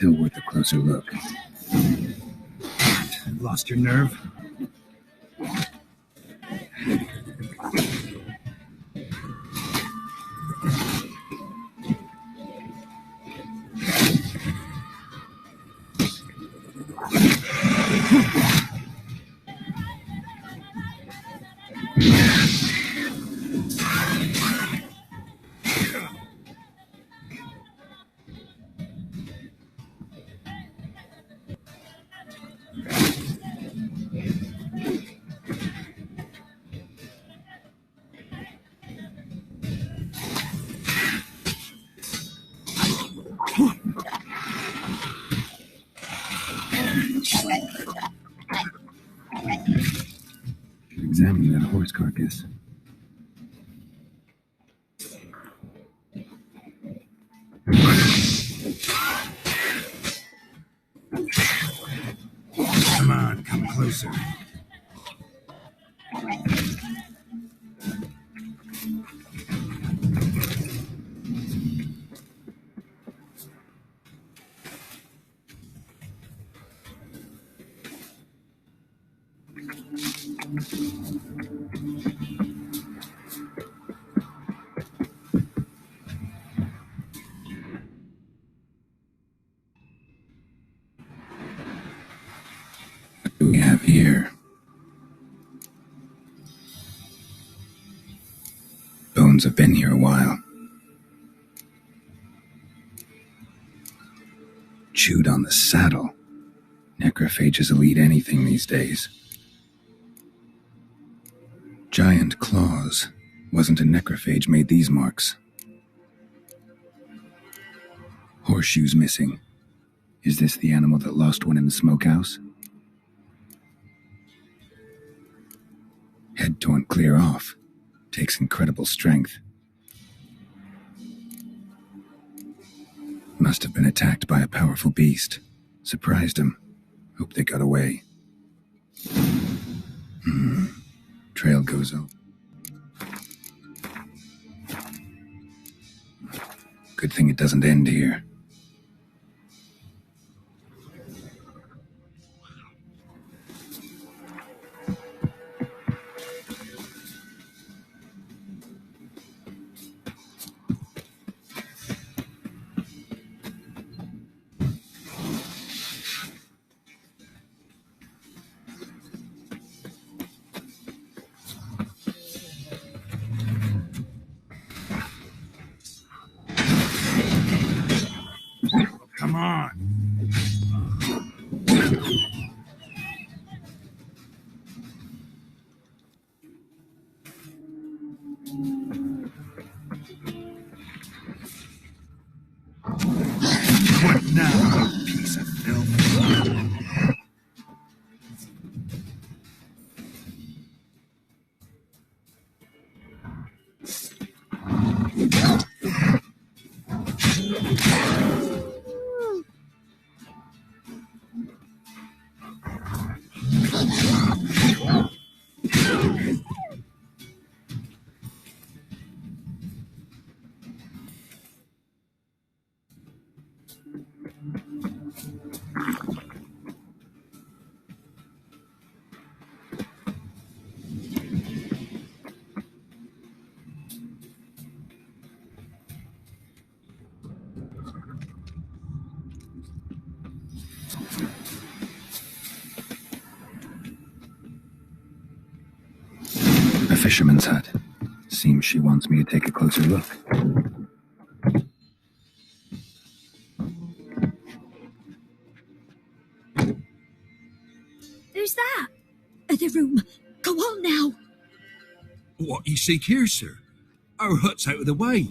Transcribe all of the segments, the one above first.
Still worth a closer look. Lost your nerve? Examine that horse carcass. Come on, come closer. What do we have here? Bones have been here a while. Chewed on the saddle. Necrophages will eat anything these days. Giant claws. Wasn't a necrophage made these marks. Horseshoes missing. Is this the animal that lost one in the smokehouse? Head torn clear off. Takes incredible strength. Must have been attacked by a powerful beast. Surprised him. Hope they got away. Trail goes up. Good thing it doesn't end here. Come on. What now, you piece of filth? A fisherman's hut. Seems she wants me to take a closer look. Who's that? The room. Go on now. What you seek here, sir? Our hut's out of the way.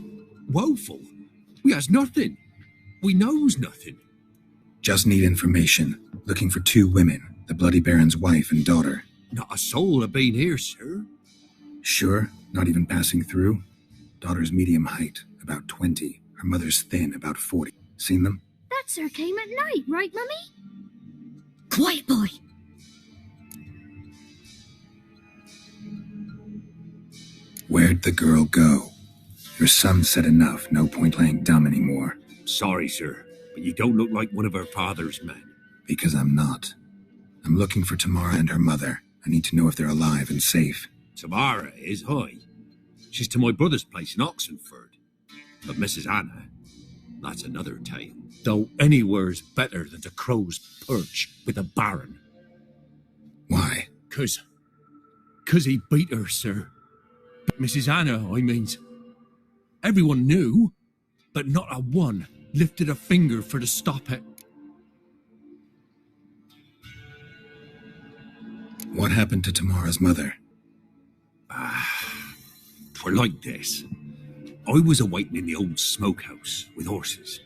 Woeful. We has nothing. We knows nothing. Just need information. Looking for 2 women, the Bloody Baron's wife and daughter. Not a soul have been here, sir. Sure? Not even passing through? Daughter's medium height, about 20. Her mother's thin, about 40. Seen them? That sir came at night, right, Mummy? Quiet, boy. Where'd the girl go? Your son said enough, no point laying dumb anymore. Sorry, sir. but you don't look like one of her father's men. Because I'm not. I'm looking for Tamara and her mother. I need to know if they're alive and safe. Tamara is, high. She's to my brother's place in Oxenford. But Mrs. Anna, that's another tale. Though anywhere's better than the crow's perch with a baron. Why? 'Cause he beat her, sir. Mrs. Anna, I means. Everyone knew, but not a one lifted a finger for to stop it. What happened to Tamara's mother? 'Twere like this. I was awaiting in the old smokehouse with horses.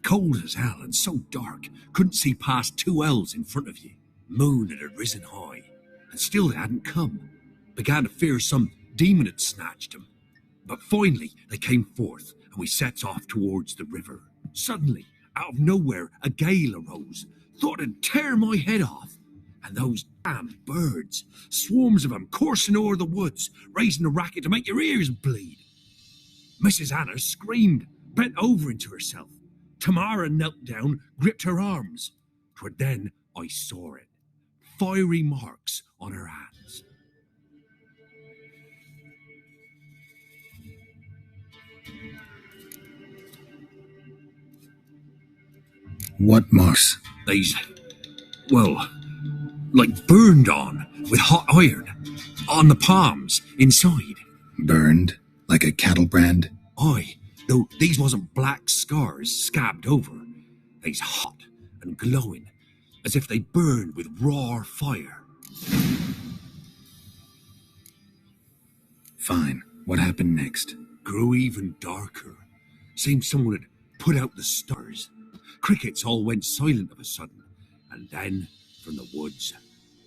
Cold as hell and so dark, couldn't see past 2 ells in front of you. Moon had risen high, and still they hadn't come. Began to fear some demon had snatched them. But finally they came forth, and we set off towards the river. Suddenly, out of nowhere, a gale arose. Thought it'd tear my head off. And those damned birds, swarms of them coursing o'er the woods, raising a racket to make your ears bleed. Mrs. Anna screamed, bent over into herself. Tamara knelt down, gripped her arms. 'Twere then I saw it. Fiery marks on her hands. What marks? They's, well, like burned on with hot iron. On the palms, inside. Burned? Like a cattle brand? Aye, though these wasn't black scars scabbed over. They's hot and glowing, as if they burned with raw fire. Fine. What happened next? Grew even darker. Seemed someone had put out the stars. Crickets all went silent of a sudden, and then, from the woods,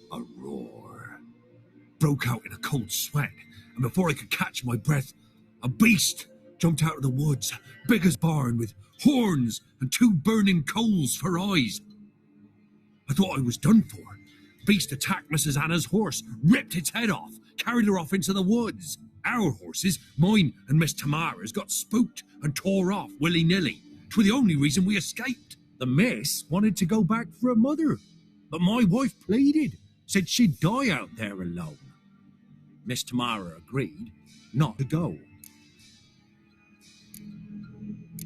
a roar. Broke out in a cold sweat, and before I could catch my breath, a beast jumped out of the woods, big as barn, with horns and 2 burning coals for eyes. I thought I was done for. Beast attacked Mrs. Anna's horse, ripped its head off, carried her off into the woods. Our horses, mine and Miss Tamara's, got spooked and tore off willy-nilly. 'Twere the only reason we escaped. The miss wanted to go back for her mother, but my wife pleaded, said she'd die out there alone. Miss Tamara agreed not to go.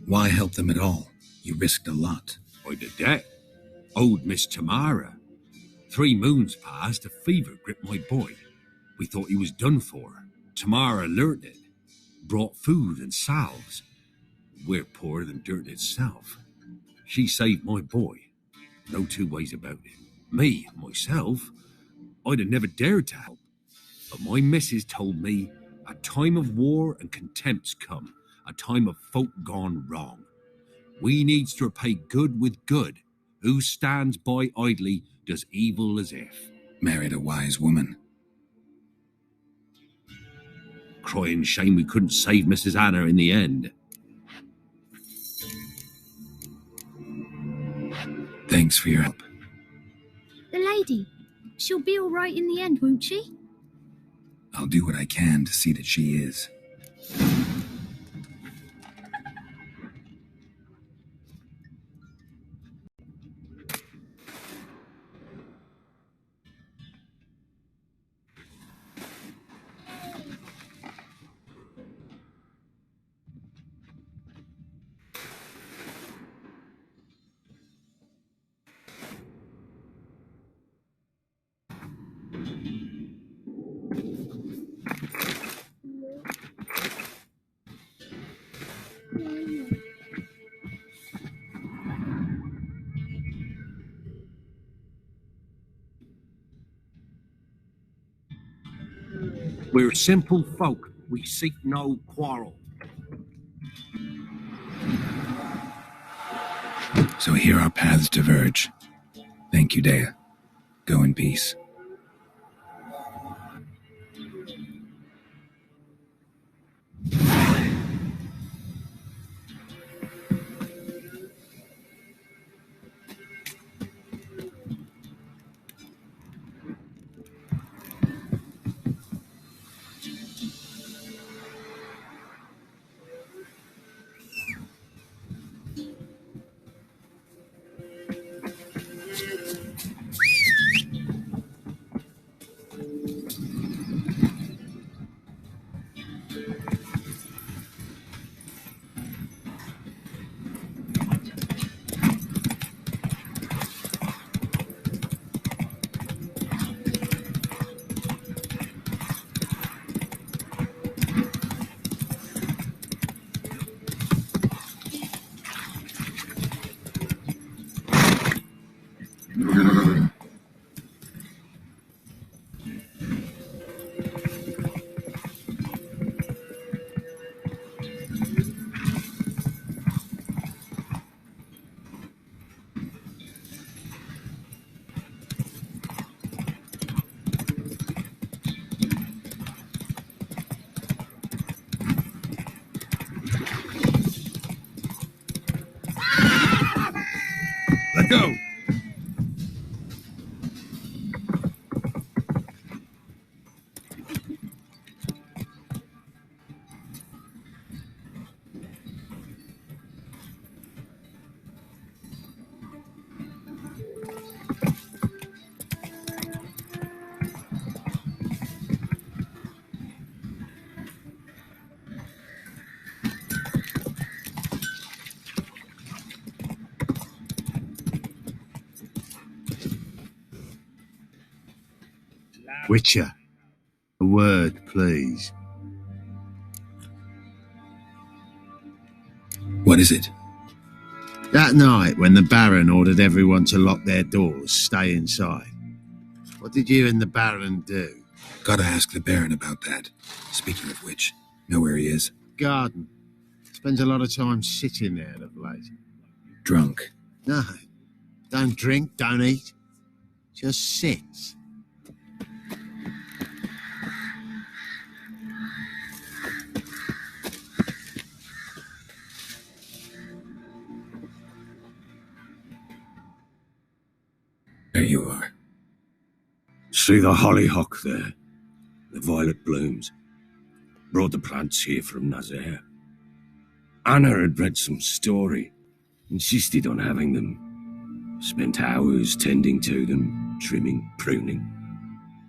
Why help them at all? You risked a lot. I'd a debt. Owed Miss Tamara. 3 moons passed, a fever gripped my boy. We thought he was done for. Tamara learnt it. Brought food and salves. We're poorer than dirt itself. She saved my boy. No 2 ways about it. Me, myself, I'd have never dared to help. But my missus told me a time of war and contempt's come. A time of folk gone wrong. We needs to repay good with good. Who stands by idly does evil as if. Married a wise woman. Crying shame we couldn't save Mrs. Anna in the end. Thanks for your help. The lady. She'll be all right in the end, won't she? I'll do what I can to see that she is. We're simple folk. We seek no quarrel. So here our paths diverge. Thank you, Dea. Go in peace. Witcher, a word, please. What is it? That night when the Baron ordered everyone to lock their doors, stay inside. What did you and the Baron do? Gotta ask the Baron about that. Speaking of which, know where he is? Garden. Spends a lot of time sitting there of late. Drunk. No. Don't drink, don't eat. Just sits. There you are. See the hollyhock there? The violet blooms. Brought the plants here from Nazaire. Anna had read some story. Insisted on having them. Spent hours tending to them, trimming, pruning.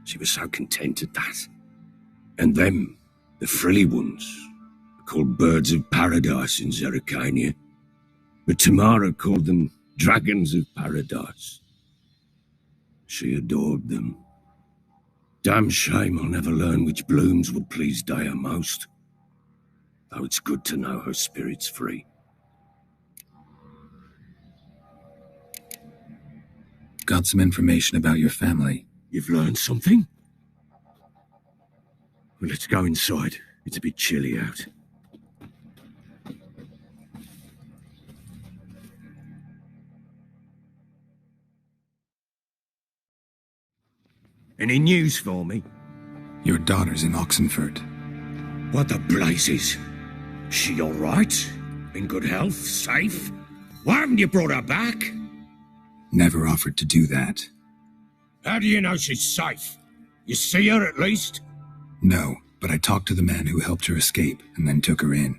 She was so content at that. And them, the frilly ones, called birds of paradise in Zerrikania. But Tamara called them dragons of paradise. She adored them. Damn shame I'll never learn which blooms would please Daya most. Though it's good to know her spirit's free. Got some information about your family. You've learned something? Well, let's go inside. It's a bit chilly out. Any news for me? Your daughter's in Oxenford. What the blazes? She all right? In good health? Safe? Why haven't you brought her back? Never offered to do that. How do you know she's safe? You see her at least? No, but I talked to the man who helped her escape and then took her in.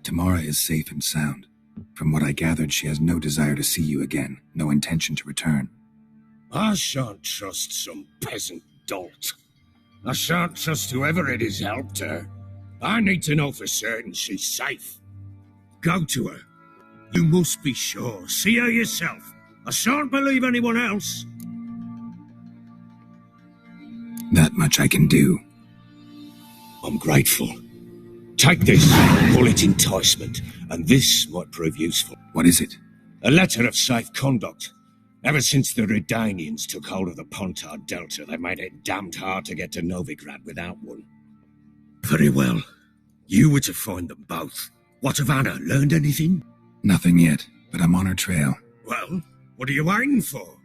Tamara is safe and sound. From what I gathered, she has no desire to see you again, no intention to return. I shan't trust some peasant dolt. I shan't trust whoever it is helped her. I need to know for certain she's safe. Go to her. You must be sure. See her yourself. I shan't believe anyone else. That much I can do. I'm grateful. Take this, call it enticement, and this might prove useful. What is it? A letter of safe conduct. Ever since the Redanians took hold of the Pontard Delta, they've made it damned hard to get to Novigrad without one. Very well. You were to find them both. What of Anna? Learned anything? Nothing yet, but I'm on her trail. Well, what are you waiting for?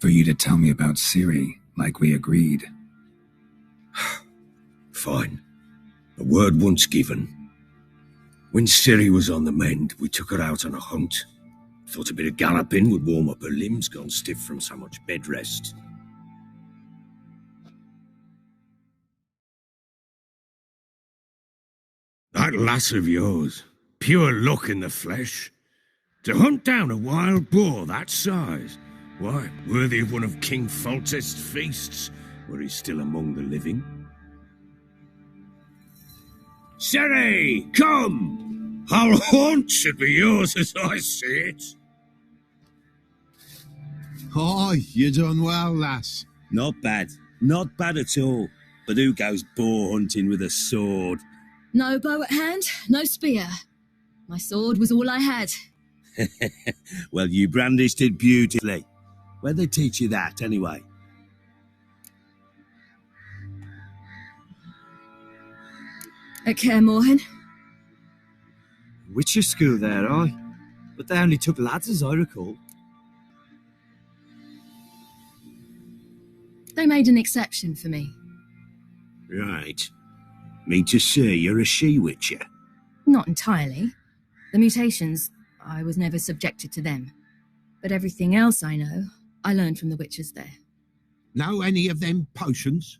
For you to tell me about Ciri, like we agreed. Fine. A word once given. When Ciri was on the mend, we took her out on a hunt. Thought a bit of galloping would warm up her limbs, gone stiff from so much bed rest. That lass of yours, pure luck in the flesh. To hunt down a wild boar that size, why, worthy of one of King Foltest's feasts, were he still among the living. Ciri, come! Our haunt should be yours as I see it. Aye, you done well, lass. Not bad. Not bad at all. But who goes boar hunting with a sword? No bow at hand, no spear. My sword was all I had. Well, you brandished it beautifully. Where'd they teach you that, anyway? At Kaer Morhen. Witcher school there, aye. But they only took lads, as I recall. They made an exception for me. Right. Mean to say you're a she-witcher? Not entirely. The mutations, I was never subjected to them. But everything else I know, I learned from the witches there. Know any of them potions?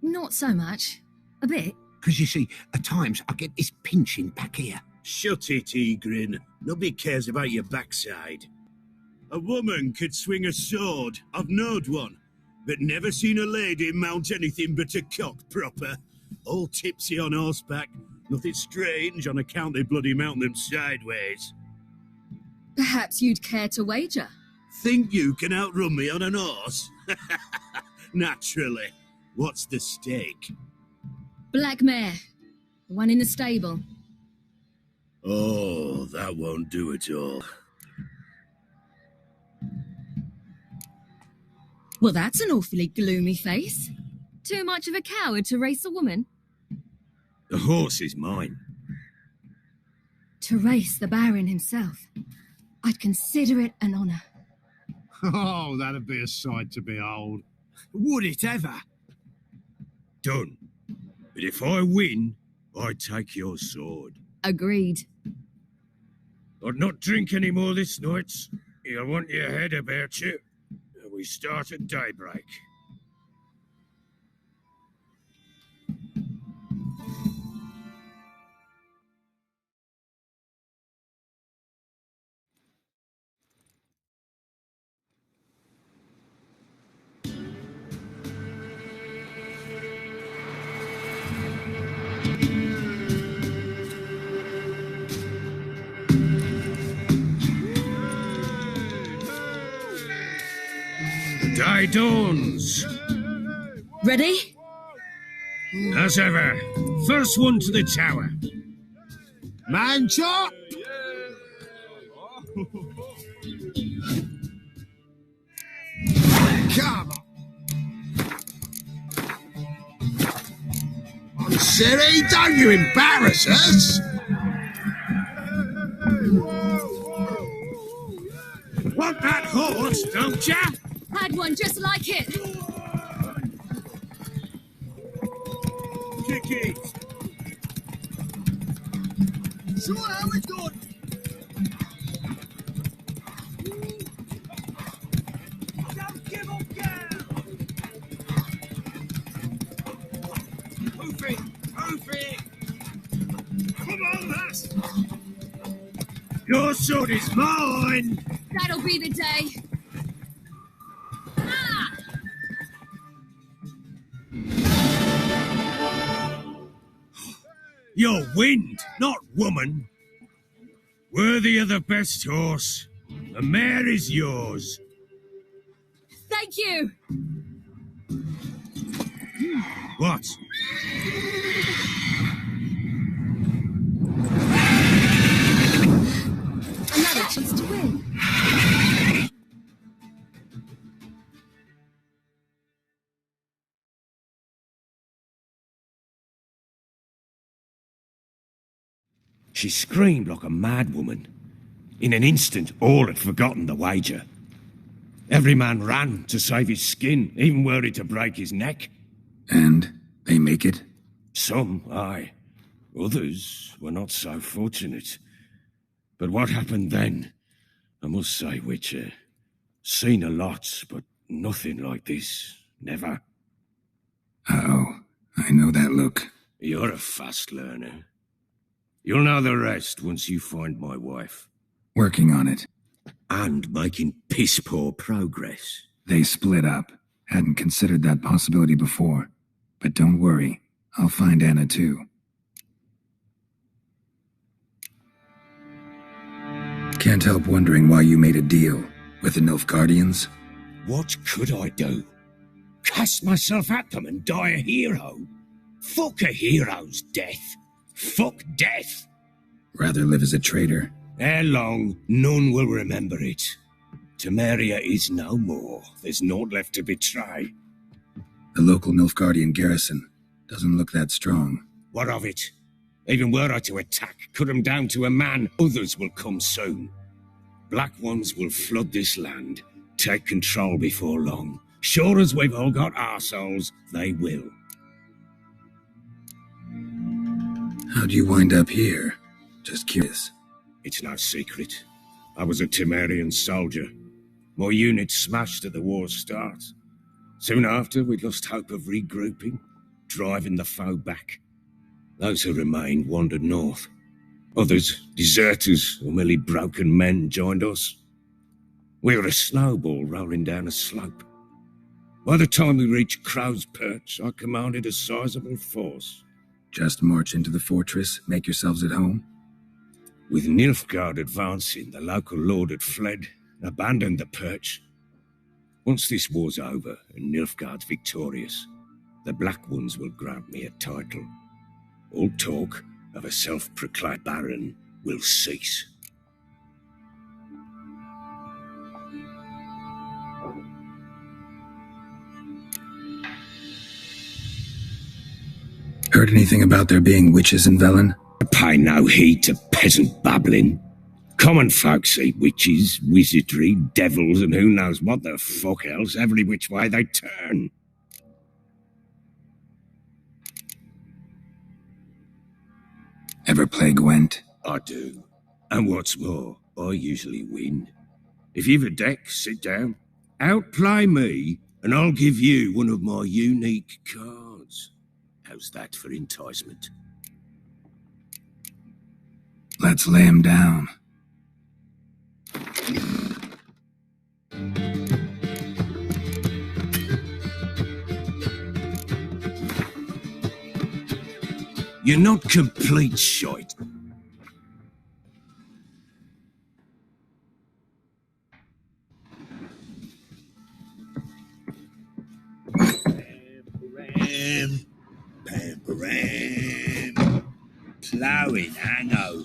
Not so much. A bit. Because you see, at times I get this pinching back here. Shut it, Egrin. Nobody cares about your backside. A woman could swing a sword. I've knowed one. But never seen a lady mount anything but a cock proper. All tipsy on horseback. Nothing strange on account they bloody mount them sideways. Perhaps you'd care to wager? Think you can outrun me on an horse? Naturally. What's the stake? Black mare. The one in the stable. Oh, that won't do it all. Well, that's an awfully gloomy face. Too much of a coward to race a woman? The horse is mine. To race the Baron himself. I'd consider it an honour. Oh, that'd be a sight to behold. Would it ever? Done. But if I win, I take your sword. Agreed. I'd not drink any more this night. You'll want your head about you. We start at daybreak. Day dawns. Ready? As ever, first one to the tower. Man chop! Come on, Siri, don't you embarrass us! Want that horse, don't ya? Had one just like it. Kick it. Sure, how we done? Don't give up, girl. Move it, move it. Come on, lass. Your sword is mine. That'll be the day. You're wind, not woman. Worthy of the best horse. The mare is yours. Thank you. What? Another chance to win. She screamed like a mad woman. In an instant, all had forgotten the wager. Every man ran to save his skin, even were it to break his neck. And they make it? Some, aye. Others were not so fortunate. But what happened then? I must say, Witcher, seen a lot, but nothing like this. Never. Uh-oh. I know that look. You're a fast learner. You'll know the rest once you find my wife. Working on it. And making piss-poor progress. They split up. Hadn't considered that possibility before. But don't worry. I'll find Anna too. Can't help wondering why you made a deal with the Nilfgaardians. What could I do? Cast myself at them and die a hero? Fuck a hero's death. Fuck death. Rather live as a traitor. Ere long, none will remember it. Temeria is no more. There's naught left to betray. The local Nilfgaardian garrison doesn't look that strong. What of it? Even were I to attack, cut them down to a man, others will come soon. Black ones will flood this land, take control before long. Sure as we've all got arseholes, they will. How'd you wind up here? Just curious. It's no secret. I was a Temerian soldier. My unit smashed at the war's start. Soon after, we'd lost hope of regrouping, driving the foe back. Those who remained wandered north. Others, deserters or merely broken men, joined us. We were a snowball rolling down a slope. By the time we reached Crow's Perch, I commanded a sizable force. Just march into the fortress, make yourselves at home? With Nilfgaard advancing, the local lord had fled, abandoned the perch. Once this war's over and Nilfgaard's victorious, the Black Ones will grant me a title. All talk of a self-proclaimed baron will cease. Heard anything about there being witches in Velen? Pay no heed to peasant babbling. Common folk see witches, wizardry, devils, and who knows what the fuck else every which way they turn. Ever play Gwent? I do. And what's more, I usually win. If you've a deck, sit down. Outplay me, and I'll give you one of my unique cards. How's that for enticement? Let's lay him down. You're not complete shite. Pam, ploughing hangover.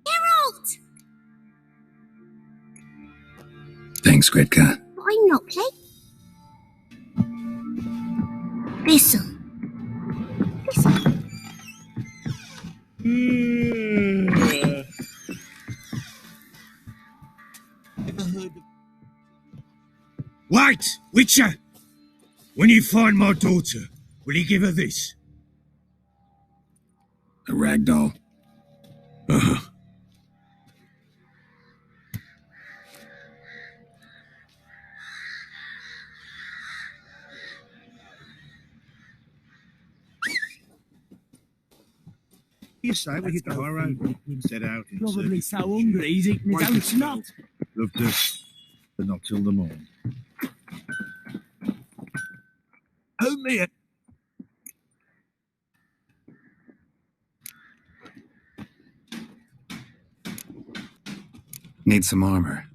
Geralt! Thanks, Gretka. I'm not play. Listen. Wait, Witcher! When you find my daughter, will you give her this? A ragdoll. Uh-huh. You say we hit the high road, set out in Probably search so of hungry he's eating his own snot. Love dust, but not till the morn. Only a Need some armor.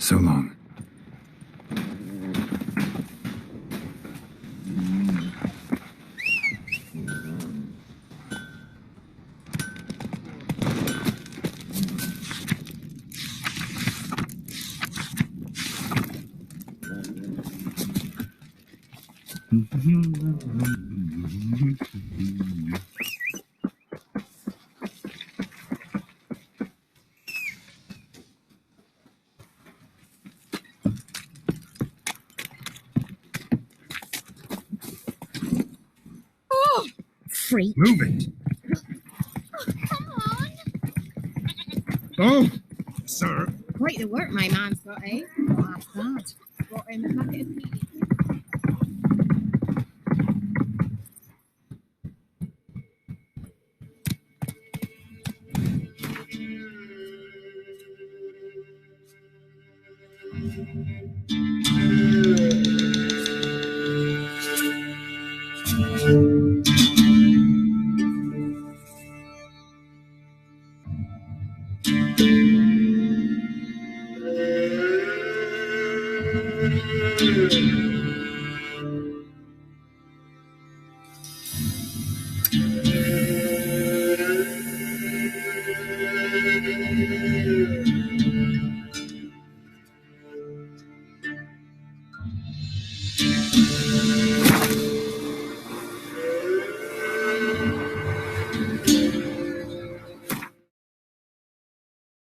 So long. Freak. Move it! Come on. Oh, sir. Quite the work my man's got, eh? Not half bad. Brought in a bucket of peas.